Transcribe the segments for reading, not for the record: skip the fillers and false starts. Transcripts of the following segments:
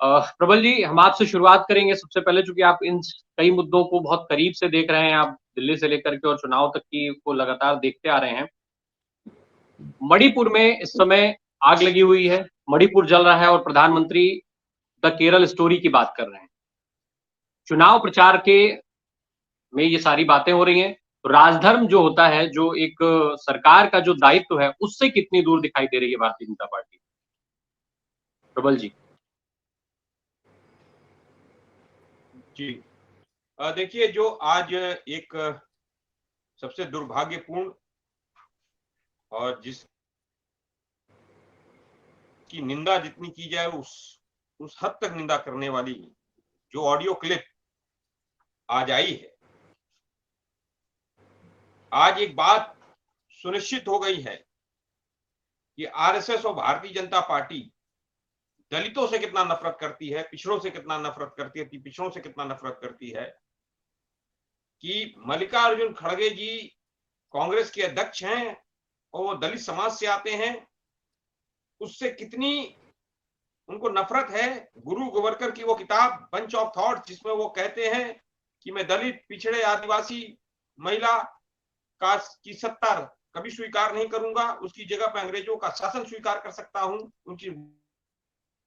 प्रबल जी, हम आपसे शुरुआत करेंगे सबसे पहले, चूँकि आप इन कई मुद्दों को बहुत करीब से देख रहे हैं, आप दिल्ली से लेकर के और चुनाव तक की को लगातार देखते आ रहे हैं। मणिपुर में इस समय आग लगी हुई है, मणिपुर जल रहा है और प्रधानमंत्री द केरल स्टोरी की बात कर रहे हैं। चुनाव प्रचार के में ये सारी बातें हो रही हैं, तो राजधर्म जो होता है, जो एक सरकार का जो दायित्व है, उससे कितनी दूर दिखाई दे रही है भारतीय जनता पार्टी? प्रबल जी। जी। देखिए, जो आज एक सबसे दुर्भाग्यपूर्ण और जिसकी निंदा जितनी की जाए उस हद तक निंदा करने वाली जो ऑडियो क्लिप आज आई है, आज एक बात सुनिश्चित हो गई है कि आरएसएस और भारतीय जनता पार्टी दलितों से कितना नफरत करती है, पिछड़ों से कितना नफरत करती है, पिछड़ों से कितना नफरत करती है, कि मल्लिकार्जुन खड़गे जी कांग्रेस के अध्यक्ष हैं और वो दलित समाज से आते हैं, उससे कितनी उनको नफरत है। गुरु गोवरकर की वो किताब बंच ऑफ थॉट, जिसमें वो कहते हैं कि मैं दलित, पिछड़े, आदिवासी, महिला की सत्ता कभी स्वीकार नहीं करूंगा, उसकी जगह पर अंग्रेजों का शासन स्वीकार कर सकता हूं, उनकी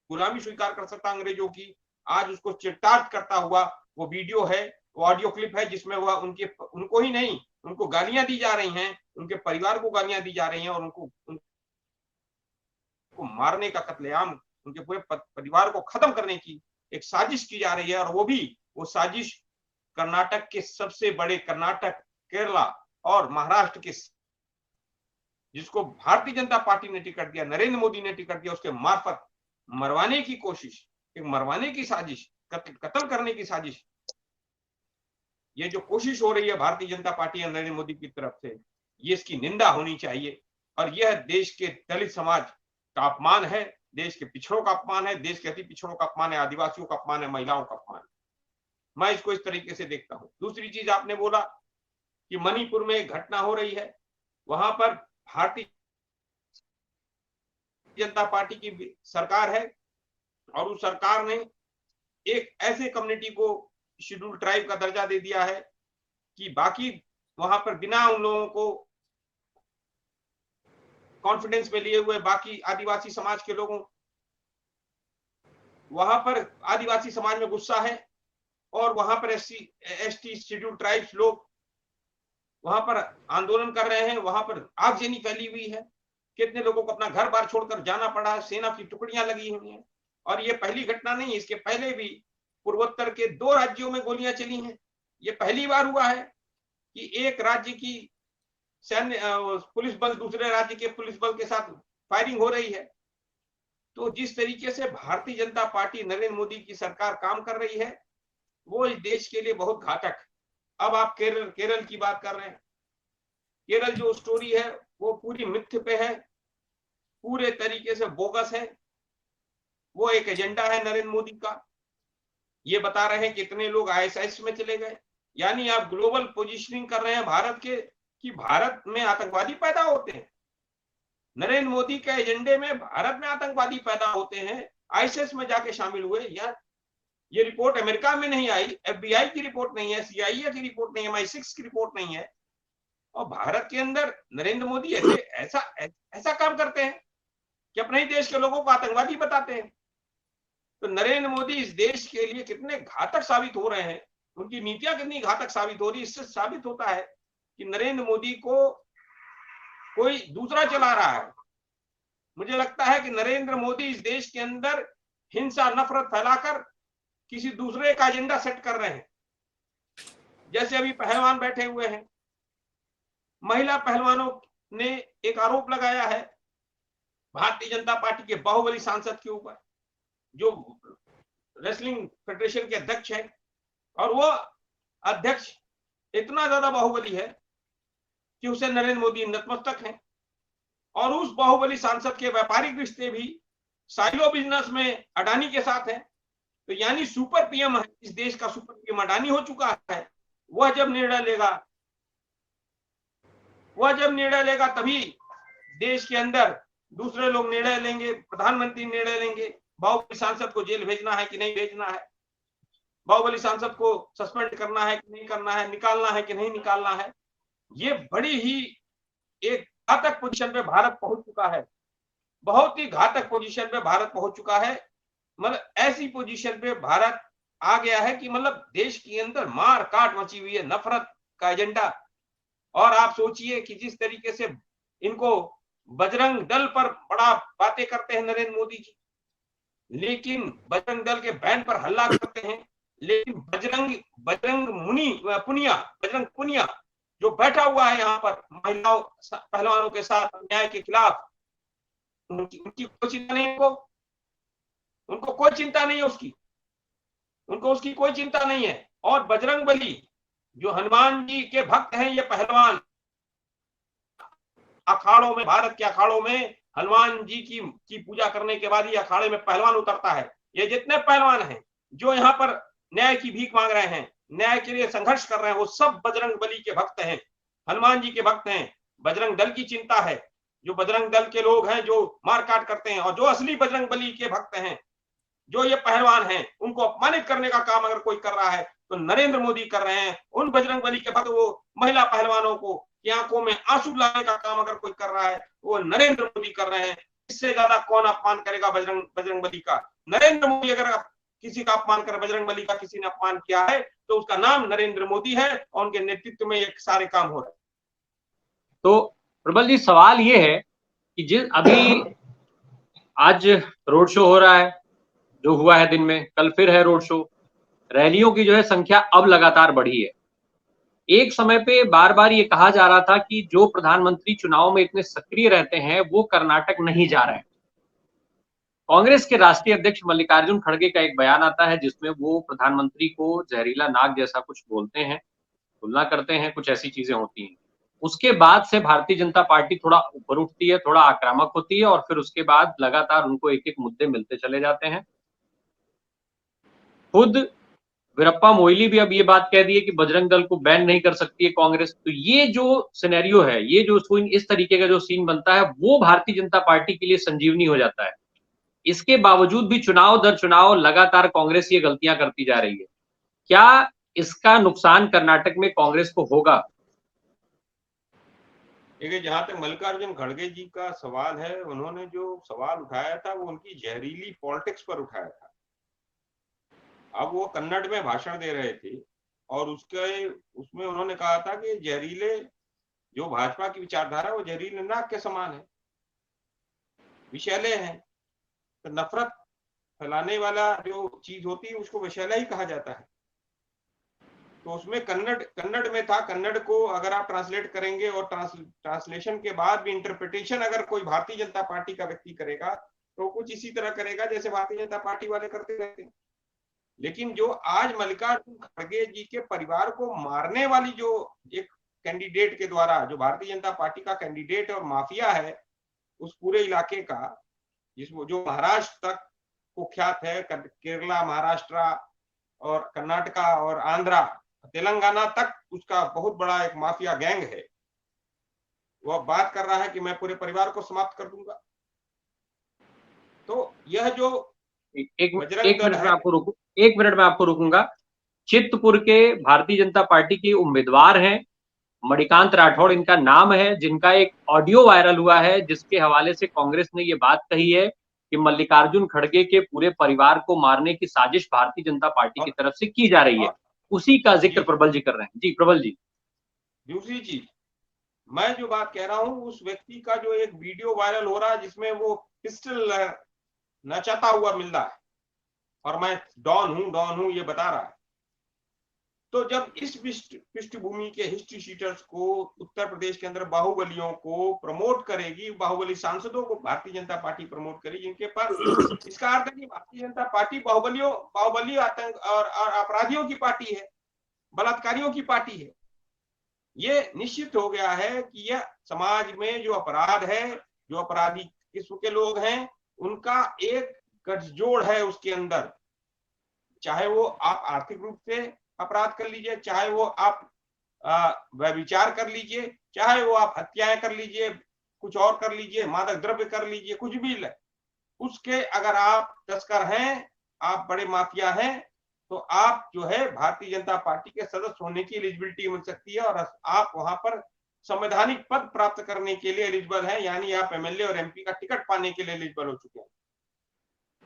गुलामी स्वीकार कर सकता अंग्रेजों की। आज उसको चिरतार्थ करता हुआ वो वीडियो है, वो ऑडियो क्लिप है, जिसमें वह उनको ही नहीं, उनको गालियां दी जा रही हैं, उनके परिवार को गालियां दी जा रही हैं और उनको मारने का कत्लेआम, उनके पूरे परिवार को खत्म करने की एक साजिश की जा रही है। और वो साजिश कर्नाटक के सबसे बड़े, कर्नाटक, केरला और महाराष्ट्र के, जिसको भारतीय जनता पार्टी ने टिकट दिया, नरेंद्र मोदी ने टिकट दिया, उसके मार्फत मरवाने की कोशिश, एक मरवाने की साजिश, कत्ल करने की साजिश, ये जो कोशिश हो रही है भारतीय जनता पार्टी या नरेंद्र मोदी की तरफ से, ये इसकी निंदा होनी चाहिए। और यह देश के दलित समाज का अपमान है, देश के पिछड़ों का अपमान है, देश के अति पिछड़ों का अपमान है, आदिवासियों का अपमान है, महिलाओं का अपमान है। मैं इसको इस तरीके से देखता हूं। दूसरी चीज, आपने बोला कि मणिपुर में एक घटना हो रही है, वहां पर भारतीय जनता पार्टी की सरकार है और उस सरकार ने एक ऐसे कम्युनिटी को शेड्यूल ट्राइब का दर्जा दे दिया है कि बाकी वहां पर बिना उन लोगों को कॉन्फिडेंस में लिए हुए बाकी आदिवासी समाज के लोगों, वहां पर आदिवासी समाज में गुस्सा है और वहां पर एसटी शेड्यूल ट्राइब्स लोग वहां पर आंदोलन कर रहे हैं, वहां पर आगजनी फैली हुई है, कितने लोगों को अपना घर बार छोड़कर जाना पड़ा है, सेना की टुकड़ियां लगी हुई हैं। और ये पहली घटना नहीं, इसके पहले भी पूर्वोत्तर के 2 राज्यों में गोलियां चली हैं। ये पहली बार हुआ है कि एक राज्य की सैन्य पुलिस बल दूसरे राज्य के पुलिस बल के साथ फायरिंग हो रही है। तो जिस तरीके से भारतीय जनता पार्टी, नरेंद्र मोदी की सरकार काम कर रही है, वो इस देश के लिए बहुत घातक। अब आप केरल की बात कर रहे हैं। केरल जो स्टोरी है वो पूरी मिथ्य पे है, पूरे तरीके से बोगस है। वो एक एजेंडा है नरेंद्र मोदी का। ये बता रहे हैं कि इतने लोग आईएसआईएस में चले गए, यानी आप ग्लोबल पोजीशनिंग कर रहे हैं भारत के, कि भारत में आतंकवादी पैदा होते हैं। नरेंद्र मोदी के एजेंडे में भारत में आतंकवादी पैदा होते हैं, आईएसआईएस में जाके शामिल हुए। यार, ये रिपोर्ट अमेरिका में नहीं आई, एफबीआई की रिपोर्ट नहीं है, सीआईए की रिपोर्ट नहीं है, MI6 की रिपोर्ट नहीं है, और भारत के अंदर नरेंद्र मोदी ऐसा काम करते हैं कि अपने ही देश के लोगों को आतंकवादी बताते हैं। तो नरेंद्र मोदी इस देश के लिए कितने घातक साबित हो रहे हैं, उनकी नीतियां कितनी घातक साबित हो रही है, इससे साबित होता है कि नरेंद्र मोदी को कोई दूसरा चला रहा है। मुझे लगता है कि नरेंद्र मोदी इस देश के अंदर हिंसा, नफरत फैलाकर किसी दूसरे का एजेंडा सेट कर रहे हैं। जैसे अभी पहलवान बैठे हुए हैं, महिला पहलवानों ने एक आरोप लगाया है भारतीय जनता पार्टी के बाहुबली सांसद के ऊपर, जो रेसलिंग फेडरेशन के अध्यक्ष है, और वो अध्यक्ष इतना ज्यादा बाहुबली है कि उसे नरेंद्र मोदी नतमस्तक हैं। और उस बाहुबली सांसद के व्यापारिक रिश्ते भी साइलो बिजनेस में अडानी के साथ है। तो यानी सुपर पीएम है, इस देश का सुपर पीएम अडानी हो चुका है। वह जब निर्णय लेगा तभी देश के अंदर दूसरे लोग निर्णय लेंगे, प्रधानमंत्री निर्णय लेंगे। बाहुबली सांसद को जेल भेजना है कि नहीं भेजना है, बाहुबली सांसद को सस्पेंड करना है कि नहीं करना है, निकालना है कि नहीं निकालना है। ये बड़ी ही एक घातक पोजीशन पे भारत पहुंच चुका है, बहुत ही घातक पोजीशन पे भारत पहुंच चुका है। मतलब ऐसी पोजीशन पे भारत आ गया है कि मतलब देश के अंदर मार काट मची हुई है, नफरत का एजेंडा। और आप सोचिए कि जिस तरीके से इनको बजरंग दल पर बड़ा बातें करते हैं नरेंद्र मोदी जी, लेकिन बजरंग दल के बैंड पर हल्ला करते हैं, लेकिन बजरंग बजरंग पुनिया जो बैठा हुआ है यहाँ पर महिलाओं पहलवानों के साथ न्याय के खिलाफ, उनकी कोई चिंता नहीं, उनको कोई चिंता नहीं है उसकी कोई चिंता नहीं है। और बजरंग बली जो हनुमान जी के भक्त हैं, ये पहलवान अखाड़ों में, भारत के अखाड़ों में हनुमान जी की पूजा करने के बाद ही अखाड़े में पहलवान उतरता है। ये जितने पहलवान हैं जो यहाँ पर न्याय की भीख मांग रहे हैं, न्याय के लिए संघर्ष कर रहे हैं, वो सब बजरंग बली के भक्त हैं, हनुमान जी के भक्त हैं। बजरंग दल की चिंता है, जो बजरंग दल के लोग हैं जो मारकाट करते हैं, और जो असली बजरंग बली के भक्त हैं, जो ये पहलवान हैं, उनको अपमानित करने का काम अगर कोई कर रहा है तो नरेंद्र मोदी कर रहे हैं। उन बजरंग बली के भक्त, वो महिला पहलवानों को की आंखों में आंसू लाने का काम अगर कोई कर रहा है, वो नरेंद्र मोदी कर रहे हैं। इससे ज्यादा कौन अपमान करेगा बजरंग बली का? नरेंद्र मोदी अगर किसी का अपमान कर, बजरंग बली का किसी ने अपमान किया है तो उसका नाम नरेंद्र मोदी है, और उनके नेतृत्व में ये सारे काम हो रहे हैं। तो प्रबल जी, सवाल ये है कि जिस अभी आज रोड शो हो रहा है, जो हुआ है दिन में, कल फिर है रोड शो, रैलियों की जो है संख्या अब लगातार बढ़ी है। एक समय पे बार बार ये कहा जा रहा था कि जो प्रधानमंत्री चुनाव में इतने सक्रिय रहते हैं वो कर्नाटक नहीं जा रहे हैं। कांग्रेस के राष्ट्रीय अध्यक्ष मल्लिकार्जुन खड़गे का एक बयान आता है जिसमें वो प्रधानमंत्री को जहरीला नाग जैसा कुछ बोलते हैं, तुलना करते हैं, कुछ ऐसी चीजें होती हैं। उसके बाद से भारतीय जनता पार्टी थोड़ा ऊपर उठती है, थोड़ा आक्रामक होती है, और फिर उसके बाद लगातार उनको एक एक मुद्दे मिलते चले जाते हैं। खुद वीरप्पा मोइली भी अब ये बात कह दी है कि बजरंग दल को बैन नहीं कर सकती है कांग्रेस। तो ये जो सिनेरियो है, ये जो इस तरीके का जो सीन बनता है, वो भारतीय जनता पार्टी के लिए संजीवनी हो जाता है। इसके बावजूद भी चुनाव दर चुनाव लगातार कांग्रेस ये गलतियां करती जा रही है। क्या इसका नुकसान कर्नाटक में कांग्रेस को होगा? देखिए, जहां तक मल्लिकार्जुन खड़गे जी का सवाल है, उन्होंने जो सवाल उठाया था वो उनकी जहरीली पॉलिटिक्स पर उठाया था। अब वो कन्नड़ में भाषण दे रहे थे और उसमें उन्होंने कहा था कि जहरीले, जो भाजपा की विचारधारा वो जहरीले नाग के समान है, विषैले हैं। तो नफरत फैलाने वाला जो चीज होती है उसको विषैला ही कहा जाता है। तो उसमें कन्नड़ में था। कन्नड़ को अगर आप ट्रांसलेट करेंगे और ट्रांसलेशन के बाद भी इंटरप्रिटेशन अगर कोई भारतीय जनता पार्टी का व्यक्ति करेगा तो कुछ इसी तरह करेगा जैसे भारतीय जनता पार्टी वाले करते रहते हैं। लेकिन जो आज मल्लिकार्जुन खड़गे जी के परिवार को मारने वाली जो एक कैंडिडेट के द्वारा, जो भारतीय जनता पार्टी का कैंडिडेट और माफिया है उस पूरे इलाके का, जिसमें जो महाराष्ट्र तक कुख्यात है, केरला, महाराष्ट्र और कर्नाटका और आंध्रा, तेलंगाना तक उसका बहुत बड़ा एक माफिया गैंग है। वो बात कर रहा है कि मैं पूरे परिवार को समाप्त कर दूंगा। तो यह जो एक मिनट में आपको रुकूंगा। चित्रपुर के भारतीय जनता पार्टी के उम्मीदवार हैं मणिकांत राठौड़, इनका नाम है, जिनका एक ऑडियो वायरल हुआ है जिसके हवाले से कांग्रेस ने ये बात कही है कि मल्लिकार्जुन खड़गे के पूरे परिवार को मारने की साजिश भारतीय जनता पार्टी की तरफ से की जा रही है। उसी का जिक्र प्रबल जी कर रहे हैं। जी प्रबल जी। दूसरी चीज, मैं जो बात कह रहा हूं, उस व्यक्ति का जो एक वीडियो वायरल हो रहा है जिसमें वो पिस्टल नचाता हुआ मिल रहा है और मैं डॉन हूं ये बता रहा है। तो जब इस पृष्ठभूमि के हिस्ट्री शीटर्स को उत्तर प्रदेश के अंदर बाहुबलियों को प्रमोट करेगी, बाहुबली सांसदों को भारतीय जनता पार्टी प्रमोट करेगी जिनके पास, इसका अर्थ है कि भारतीय जनता पार्टी बाहुबली आतंक और अपराधियों की पार्टी है, बलात्कारियों की पार्टी है। ये निश्चित हो गया है कि यह समाज में जो अपराध है, जो अपराधी किस्म के लोग हैं, उनका एक गठजोड़ है उसके अंदर। चाहे वो आप आर्थिक रूप से अपराध कर लीजिए, चाहे वो आप व्यभिचार कर लीजिए, चाहे वो आप हत्याएं कर लीजिए, कुछ और कर लीजिए, मादक द्रव्य कर लीजिए, कुछ भी उसके अगर आप तस्कर हैं, आप बड़े माफिया हैं, तो आप जो है भारतीय जनता पार्टी के सदस्य होने की एलिजिबिलिटी मिल सकती है और आप वहां पर संवैधानिक पद प्राप्त करने के लिए एलिजिबल हैं, यानी आप एमएलए और एमपी का टिकट पाने के लिए एलिजिबल हो चुके हैं।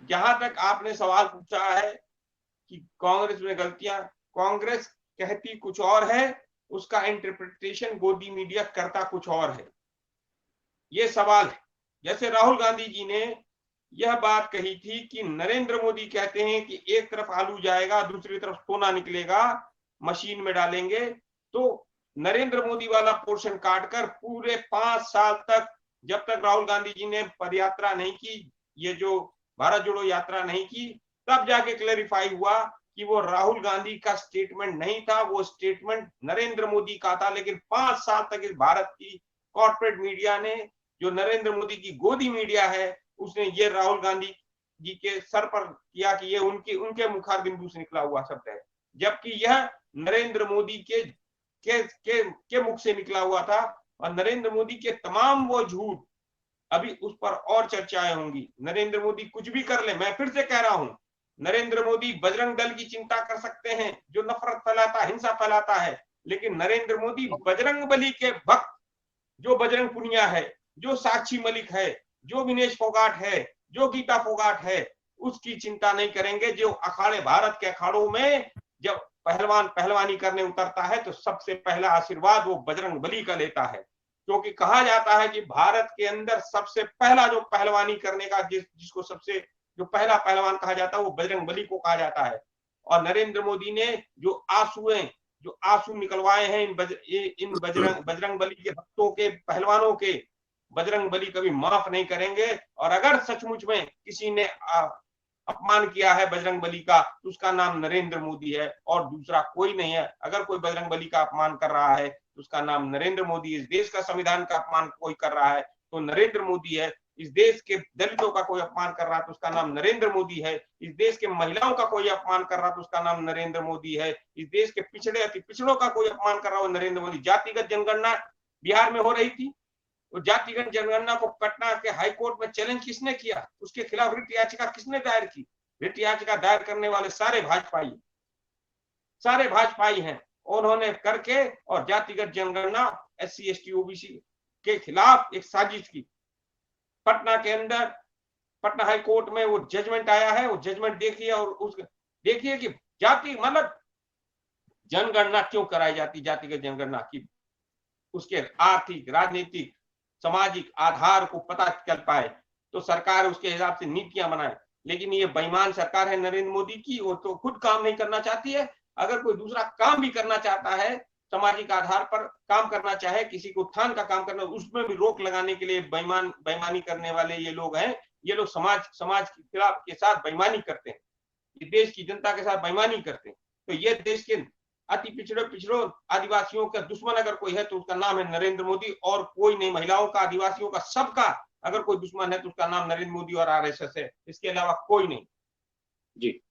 जहां तक आपने सवाल पूछा है कि कांग्रेस में गलतियां, कांग्रेस कहती कुछ और है, उसका इंटरप्रिटेशन गोदी मीडिया करता कुछ और है, ये सवाल है। जैसे राहुल गांधी जी ने यह बात कही थी कि नरेंद्र मोदी कहते हैं कि एक तरफ आलू जाएगा, दूसरी तरफ सोना निकलेगा, मशीन में डालेंगे, तो नरेंद्र मोदी वाला पोर्शन काटकर पूरे 5 साल तक, जब तक राहुल गांधी जी ने पदयात्रा नहीं की, ये जो भारत जोड़ो यात्रा नहीं की, तब जाके क्लैरिफाई हुआ कि वो राहुल गांधी का स्टेटमेंट नहीं था, वो स्टेटमेंट नरेंद्र मोदी का था। लेकिन 5 साल तक इस भारत की कॉर्पोरेट मीडिया ने, जो नरेंद्र मोदी की गोदी मीडिया है, उसने ये राहुल गांधी जी के सर पर किया कि ये उनके मुखार बिंदु से निकला हुआ शब्द है, जबकि यह नरेंद्र मोदी के मुख से निकला हुआ था। और नरेंद्र मोदी के तमाम वो झूठ, अभी उस पर और चर्चाएं होंगी। नरेंद्र मोदी कुछ भी कर ले, मैं फिर से कह रहा हूं, नरेंद्र मोदी बजरंग दल की चिंता कर सकते हैं जो नफरत फैलाता, हिंसा फैलाता है, लेकिन नरेंद्र मोदी बजरंग बली के भक्त, जो बजरंग पुनिया है, जो साक्षी मलिक है, जो विनेश फोगाट है, जो गीता फोगाट है, उसकी चिंता नहीं करेंगे। जो अखाड़े, भारत के अखाड़ों में जब पहलवान पहलवानी करने उतरता है तो सबसे पहला आशीर्वाद वो बजरंग बली का लेता है, क्योंकि कहा जाता है कि भारत के अंदर सबसे पहला जो पहलवानी करने का जिसको सबसे जो पहला पहलवान कहा जाता है वो बजरंग बली को कहा जाता है। और नरेंद्र मोदी ने जो आंसू निकलवाए हैं इन बजरंग बली के भक्तों के, पहलवानों के, बजरंग बली कभी माफ नहीं करेंगे। और अगर सचमुच में किसी ने अपमान किया है बजरंग बली का, तो उसका नाम नरेंद्र मोदी है और दूसरा कोई नहीं है। अगर कोई बजरंग बली का अपमान कर रहा है तो उसका नाम नरेंद्र मोदी। इस देश का संविधान का अपमान कोई कर रहा है तो नरेंद्र मोदी है। इस देश के दलितों का कोई अपमान कर रहा है तो उसका नाम नरेंद्र मोदी है। इस देश के महिलाओं का कोई अपमान कर रहा है तो उसका नाम नरेंद्र मोदी है। इस देश के पिछड़े अति पिछड़ों का कोई अपमान कर रहा हो नरेंद्र मोदी। जातिगत जनगणना बिहार में हो रही थी, वो जातिगत जनगणना को पटना के हाई कोर्ट में चैलेंज किसने किया, उसके खिलाफ रिट याचिका किसने दायर की? रिट याचिका दायर करने वाले सारे भाजपाई हैं। उन्होंने करके और जातिगत जनगणना SC ST OBC के खिलाफ एक साजिश की। पटना के अंदर पटना हाई कोर्ट में वो जजमेंट आया है, वो जजमेंट देखिए और उस देखिए कि जाति मतलब जनगणना क्यों कराई जाती, जातिगत जनगणना की उसके आर्थिक, राजनीतिक, सामाजिक आधार को पता चल पाए तो सरकार उसके हिसाब से नीतियां बनाए। लेकिन ये बेईमान सरकार है नरेंद्र मोदी की, वो तो खुद काम नहीं करना चाहती है। अगर कोई दूसरा काम भी करना चाहता है, सामाजिक आधार पर काम करना चाहे, किसी को उत्थान का काम करना, उसमें भी रोक लगाने के लिए बेईमानी करने वाले ये लोग हैं। ये लोग समाज के खिलाफ के साथ बेईमानी करते हैं, ये देश की जनता के साथ बेईमानी करते हैं। तो ये देश के अति पिछड़ों आदिवासियों का दुश्मन अगर कोई है तो उसका नाम है नरेंद्र मोदी और कोई नहीं। महिलाओं का, आदिवासियों का, सबका अगर कोई दुश्मन है तो उसका नाम नरेंद्र मोदी और RSS है, इसके अलावा कोई नहीं। जी।